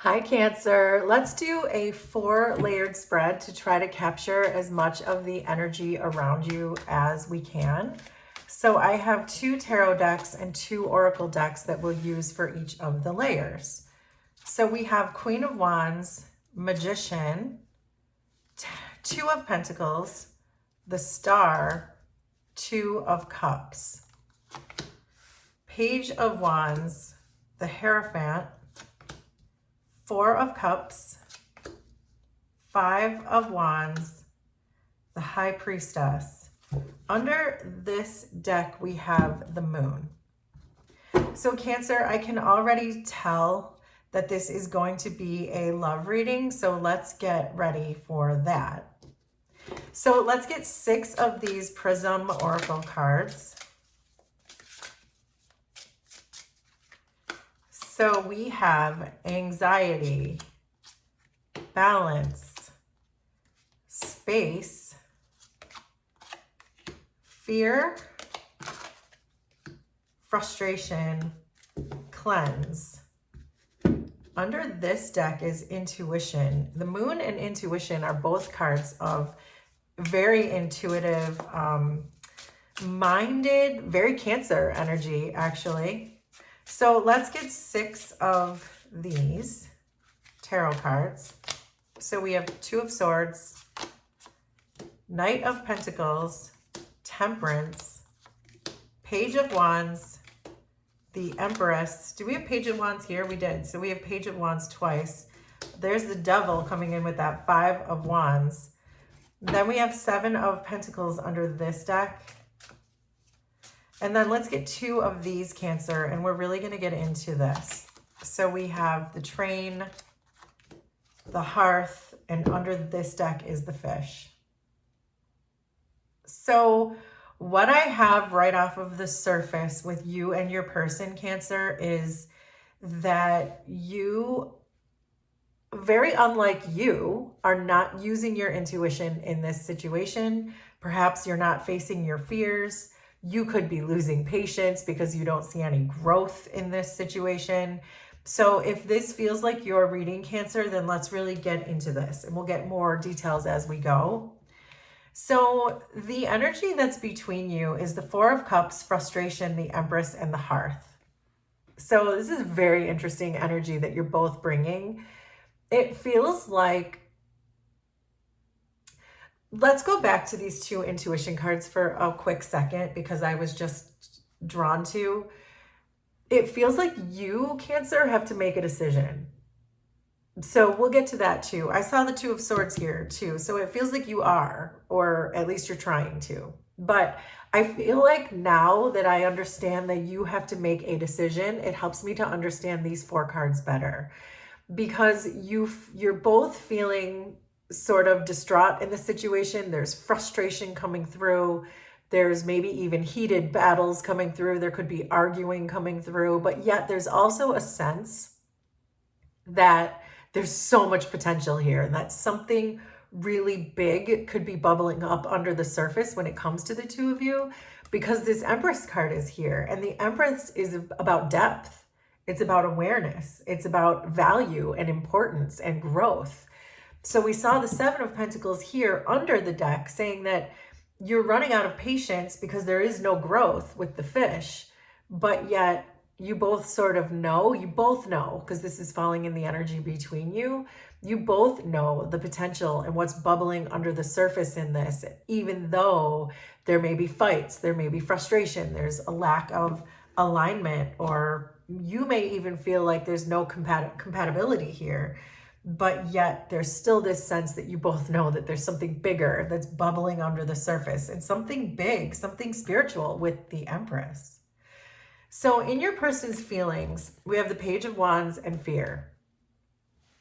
Hi, Cancer. Let's do a 4-layered spread to try to capture as much of the energy around you as we can. So I have 2 tarot decks and 2 oracle decks that we'll use for each of the layers. So we have Queen of Wands, Magician, 2 of Pentacles, the Star, 2 of Cups, Page of Wands, the Hierophant, 4 of Cups, 5 of Wands, the High Priestess. Under this deck, we have the Moon. So Cancer, I can already tell that this is going to be a love reading, so let's get ready for that. So let's get 6 of these Prism Oracle cards. So we have anxiety, balance, space, fear, frustration, cleanse. Under this deck is intuition. The Moon and intuition are both cards of very intuitive, minded, very Cancer energy, actually. So let's get 6 of these tarot cards. So we have 2 of Swords, Knight of Pentacles, Temperance, Page of Wands, the Empress. Do we have Page of Wands here? We did. So we have Page of Wands twice. There's the Devil coming in with that 5 of Wands. Then we have 7 of Pentacles under this deck. And then let's get 2 of these, Cancer, and we're really going to get into this. So we have the Train, the Hearth, and under this deck is the Fish. So what I have right off of the surface with you and your person, Cancer, is that you, very unlike you, are not using your intuition in this situation. Perhaps you're not facing your fears. You could be losing patience because you don't see any growth in this situation. So if this feels like your reading, Cancer, then let's really get into this and we'll get more details as we go. So the energy that's between you is the 4 of Cups, frustration, the Empress, and the Hearth. So this is very interesting energy that you're both bringing. It feels like, let's go back to these 2 intuition cards for a quick second because I was just drawn to. It feels like you, Cancer, have to make a decision. So we'll get to that too. I saw the 2 of Swords here too. So it feels like you are, or at least you're trying to. But I feel like now that I understand that you have to make a decision, it helps me to understand these 4 cards better. Because you're both feeling sort of distraught in the situation. There's frustration coming through. There's maybe even heated battles coming through. There could be arguing coming through, but yet there's also a sense that there's so much potential here and that something really big could be bubbling up under the surface when it comes to the 2 of you, because this Empress card is here and the Empress is about depth. It's about awareness. It's about value and importance and growth. So we saw the 7 of Pentacles here under the deck saying that you're running out of patience because there is no growth with the Fish, but yet you both sort of know, you both know, because this is falling in the energy between you, you both know the potential and what's bubbling under the surface in this, even though there may be fights, there may be frustration, there's a lack of alignment, or you may even feel like there's no compatibility here. But yet there's still this sense that you both know that there's something bigger that's bubbling under the surface and something big, something spiritual with the Empress. So in your person's feelings, we have the Page of Wands and fear.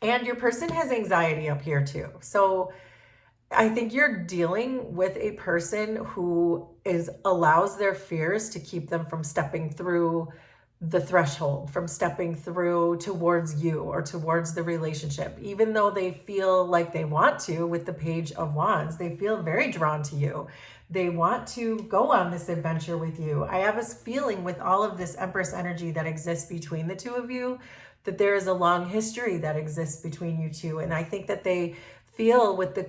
And your person has anxiety up here too. So I think you're dealing with a person who allows their fears to keep them from stepping through the threshold, from stepping through towards you or towards the relationship. Even though they feel like they want to with the Page of Wands, they feel very drawn to you. They want to go on this adventure with you. I have this feeling with all of this Empress energy that exists between the 2 of you that there is a long history that exists between you two. And I think that they feel with the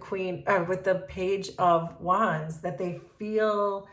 with the Page of Wands, that they feel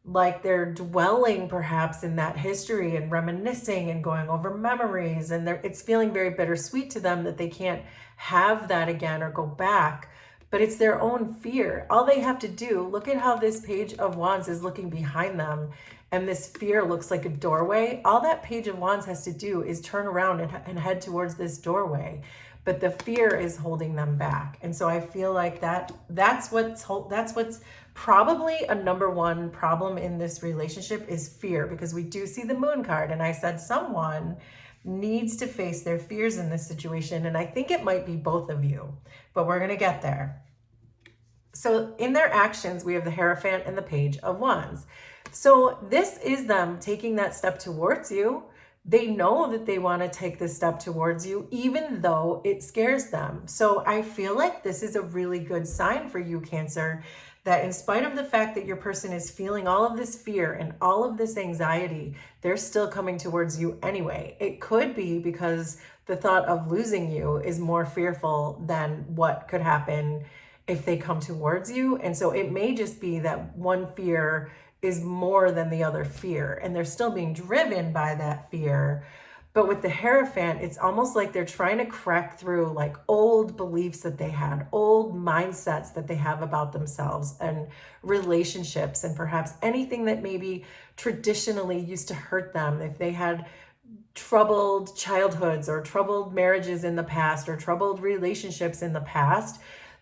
like they're dwelling perhaps in that history and reminiscing and going over memories, and it's feeling very bittersweet to them that they can't have that again or go back. But it's their own fear. All they have to do, look at how this Page of Wands is looking behind them, and this fear looks like a doorway. All that Page of Wands has to do is turn around and head towards this doorway, but the fear is holding them back. And so I feel like that's what's probably a number one problem in this relationship is fear, because we do see the Moon card, and I said someone needs to face their fears in this situation, and I think it might be both of you, but we're going to get there. So in their actions, we have the Hierophant and the Page of Wands. So this is them taking that step towards you. They know that they want to take this step towards you, even though it scares them. So I feel like this is a really good sign for you, Cancer, that in spite of the fact that your person is feeling all of this fear and all of this anxiety, they're still coming towards you anyway. It could be because the thought of losing you is more fearful than what could happen if they come towards you. And so it may just be that one fear is more than the other fear, and they're still being driven by that fear. But with the Hierophant, it's almost like they're trying to crack through like old beliefs that they had, old mindsets that they have about themselves and relationships, and perhaps anything that maybe traditionally used to hurt them. If they had troubled childhoods or troubled marriages in the past or troubled relationships in the past,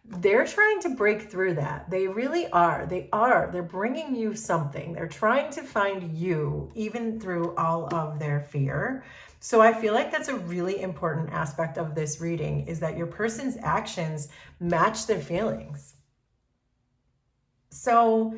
they're trying to break through that. They really are. They're bringing you something. They're trying to find you even through all of their fear. So I feel like that's a really important aspect of this reading, is that your person's actions match their feelings. So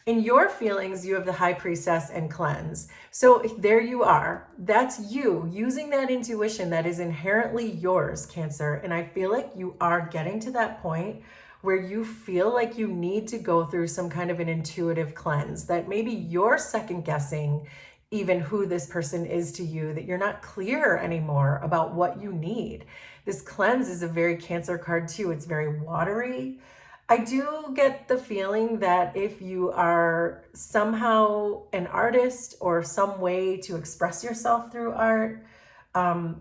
in your feelings, you have the High Priestess and Cleanse. So there you are. That's you using that intuition that is inherently yours, Cancer. And I feel like you are getting to that point where you feel like you need to go through some kind of an intuitive cleanse, that maybe you're second guessing even who this person is to you, that you're not clear anymore about what you need. This cleanse is a very Cancer card too. It's very watery. I do get the feeling that if you are somehow an artist or some way to express yourself through art,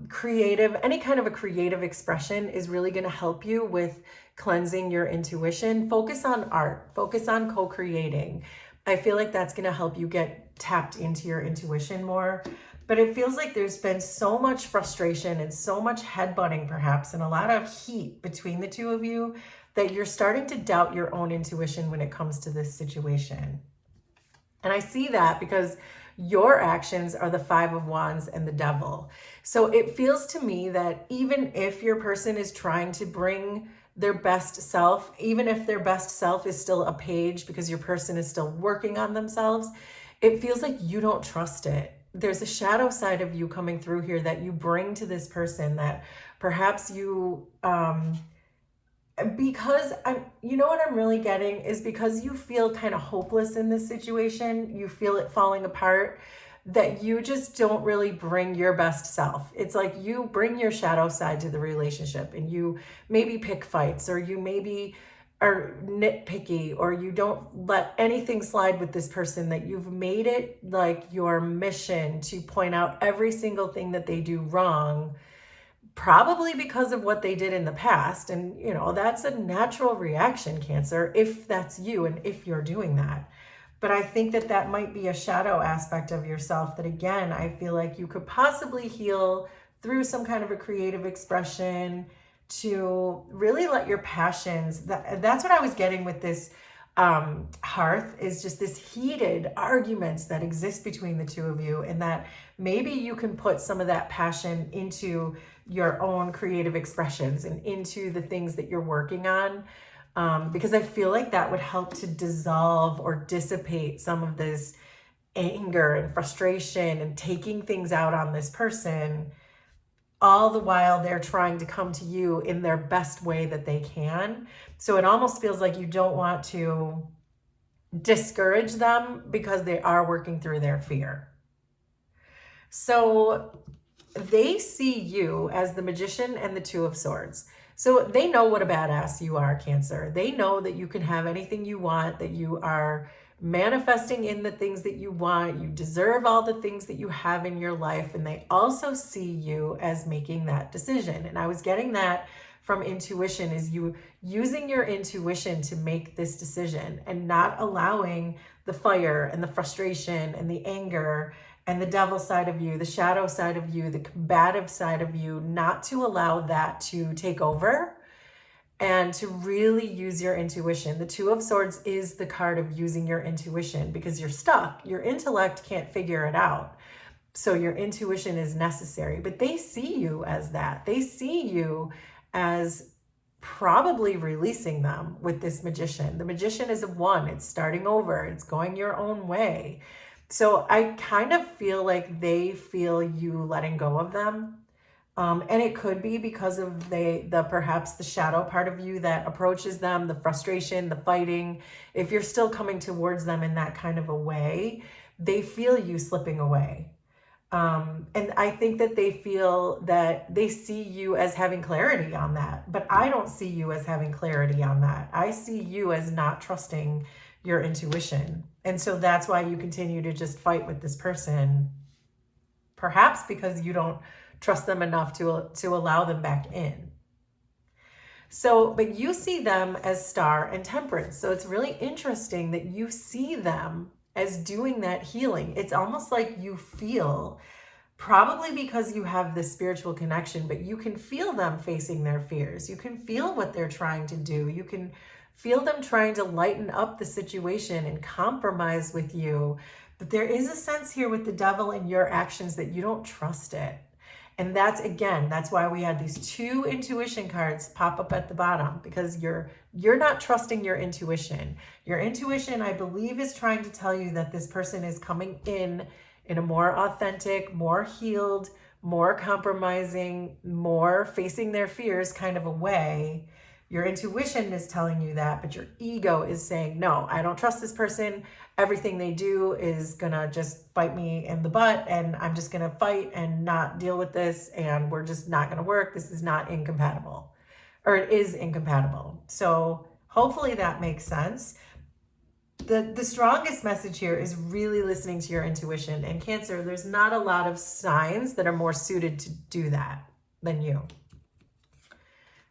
creative, any kind of a creative expression is really going to help you with cleansing your intuition. Focus on art, focus on co-creating. I feel like that's going to help you get tapped into your intuition more. But it feels like there's been so much frustration and so much headbutting perhaps, and a lot of heat between the two of you, that you're starting to doubt your own intuition when it comes to this situation. And I see that because your actions are the Five of Wands and the Devil. So it feels to me that even if your person is trying to bring their best self, even if their best self is still a page because your person is still working on themselves, it feels like you don't trust it. There's a shadow side of you coming through here that you bring to this person, that perhaps you, because you know what I'm really getting is, because you feel kind of hopeless in this situation, you feel it falling apart, that you just don't really bring your best self. It's like you bring your shadow side to the relationship, and you maybe pick fights, or you maybe are nitpicky, or you don't let anything slide with this person, that you've made it like your mission to point out every single thing that they do wrong, probably because of what they did in the past. And, you know, that's a natural reaction, Cancer, if that's you and if you're doing that. But I think that that might be a shadow aspect of yourself that, again, I feel like you could possibly heal through some kind of a creative expression, to really let your passions, that's what I was getting with this hearth, is just this heated arguments that exist between the two of you, and that maybe you can put some of that passion into your own creative expressions and into the things that you're working on, because I feel like that would help to dissolve or dissipate some of this anger and frustration and taking things out on this person, all the while they're trying to come to you in their best way that they can. So it almost feels like you don't want to discourage them because they are working through their fear. So they see you as the Magician and the Two of Swords. So they know what a badass you are, Cancer. They know that you can have anything you want, that you are manifesting in the things that you want. You deserve all the things that you have in your life. And they also see you as making that decision. And I was getting that from intuition, is you using your intuition to make this decision and not allowing the fire and the frustration and the anger and the devil side of you, the shadow side of you, the combative side of you, not to allow that to take over and to really use your intuition. The Two of Swords is the card of using your intuition because you're stuck. Your intellect can't figure it out. So your intuition is necessary, but they see you as that. They see you as probably releasing them with this Magician. The Magician is a 1. It's starting over. It's going your own way. So I kind of feel like they feel you letting go of them. And it could be because of the perhaps the shadow part of you that approaches them, the frustration, the fighting. If you're still coming towards them in that kind of a way, they feel you slipping away. And I think that they feel that they see you as having clarity on that, but I don't see you as having clarity on that. I see you as not trusting your intuition. And so that's why you continue to just fight with this person, perhaps because you don't trust them enough to allow them back in. So, but you see them as Star and Temperance. So it's really interesting that you see them as doing that healing. It's almost like you feel, probably because you have this spiritual connection, but you can feel them facing their fears. You can feel what they're trying to do. You can feel them trying to lighten up the situation and compromise with you. But there is a sense here with the devil in your actions that you don't trust it. And that's, again, that's why we had these 2 intuition cards pop up at the bottom, because you're not trusting your intuition. Your intuition, I believe, is trying to tell you that this person is coming in a more authentic, more healed, more compromising, more facing their fears kind of a way. Your intuition is telling you that, but your ego is saying, no, I don't trust this person. Everything they do is gonna just bite me in the butt, and I'm just gonna fight and not deal with this, and we're just not gonna work. This is not incompatible, or it is incompatible. So hopefully that makes sense. The strongest message here is really listening to your intuition. And Cancer, there's not a lot of signs that are more suited to do that than you.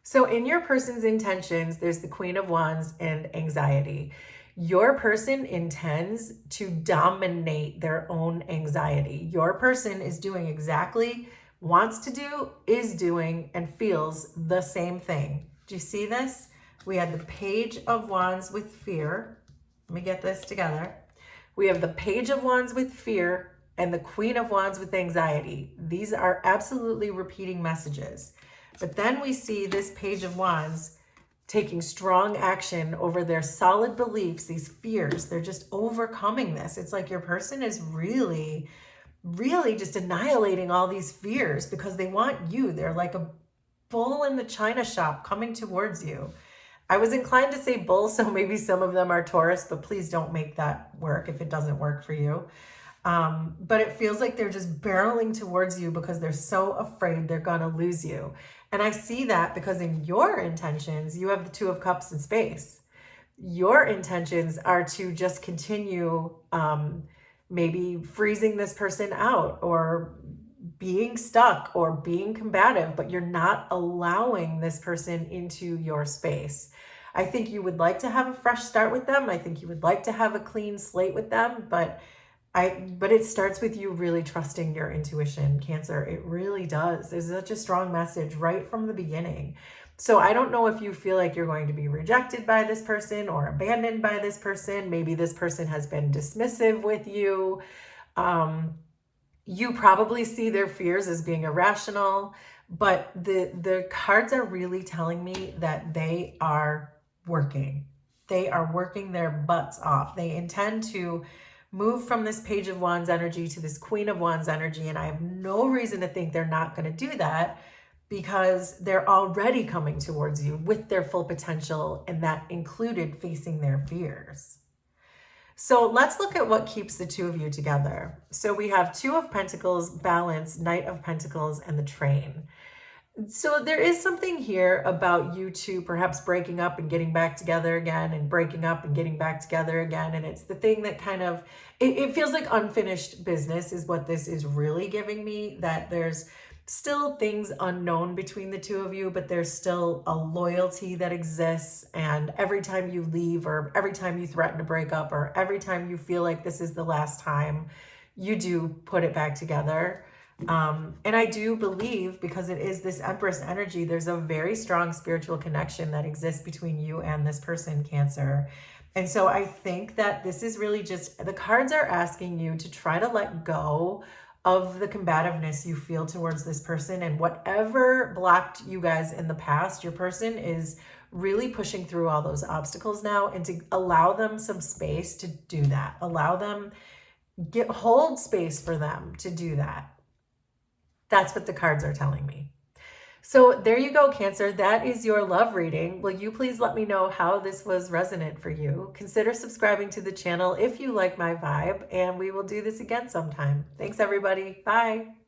So in your person's intentions, there's the Queen of Wands and anxiety. Your person intends to dominate their own anxiety. Your person is doing exactly, wants to do, is doing, and feels the same thing. Do you see this? We had the Page of Wands with fear. Let me get this together. We have the Page of Wands with fear and the Queen of Wands with anxiety. These are absolutely repeating messages. But then we see this Page of Wands taking strong action over their solid beliefs, these fears. They're just overcoming this. It's like your person is really, really just annihilating all these fears because they want you. They're like a bull in the china shop coming towards you. I was inclined to say bull, so maybe some of them are Taurus, but please don't make that work if it doesn't work for you. But it feels like they're just barreling towards you because they're so afraid they're going to lose you. And I see that because in your intentions, you have the Two of Cups in space. Your intentions are to just continue maybe freezing this person out or being stuck or being combative, but you're not allowing this person into your space. I think you would like to have a fresh start with them. I think you would like to have a clean slate with them, but it starts with you really trusting your intuition, Cancer. It really does. There's such a strong message right from the beginning. So I don't know if you feel like you're going to be rejected by this person or abandoned by this person. Maybe this person has been dismissive with you. You probably see their fears as being irrational, but the cards are really telling me that they are working. They are working their butts off. They intend to move from this Page of Wands energy to this Queen of Wands energy, and I have no reason to think they're not going to do that because they're already coming towards you with their full potential, and that included facing their fears. So let's look at what keeps the two of you together. So we have Two of Pentacles, Balance, Knight of Pentacles, and the Train. So there is something here about you two perhaps breaking up and getting back together again, and breaking up and getting back together again. And it's the thing that kind of, it feels like unfinished business is what this is really giving me, that there's still things unknown between the two of you, but there's still a loyalty that exists. And every time you leave, or every time you threaten to break up, or every time you feel like this is the last time, you do put it back together. And I do believe, because it is this Empress energy, there's a very strong spiritual connection that exists between you and this person, Cancer. And so I think that this is really just, the cards are asking you to try to let go of the combativeness you feel towards this person, and whatever blocked you guys in the past, your person is really pushing through all those obstacles now, and to allow them some space to do that. Allow them, hold space for them to do that. That's what the cards are telling me. So there you go, Cancer. That is your love reading. Will you please let me know how this was resonant for you? Consider subscribing to the channel if you like my vibe, and we will do this again sometime. Thanks, everybody. Bye.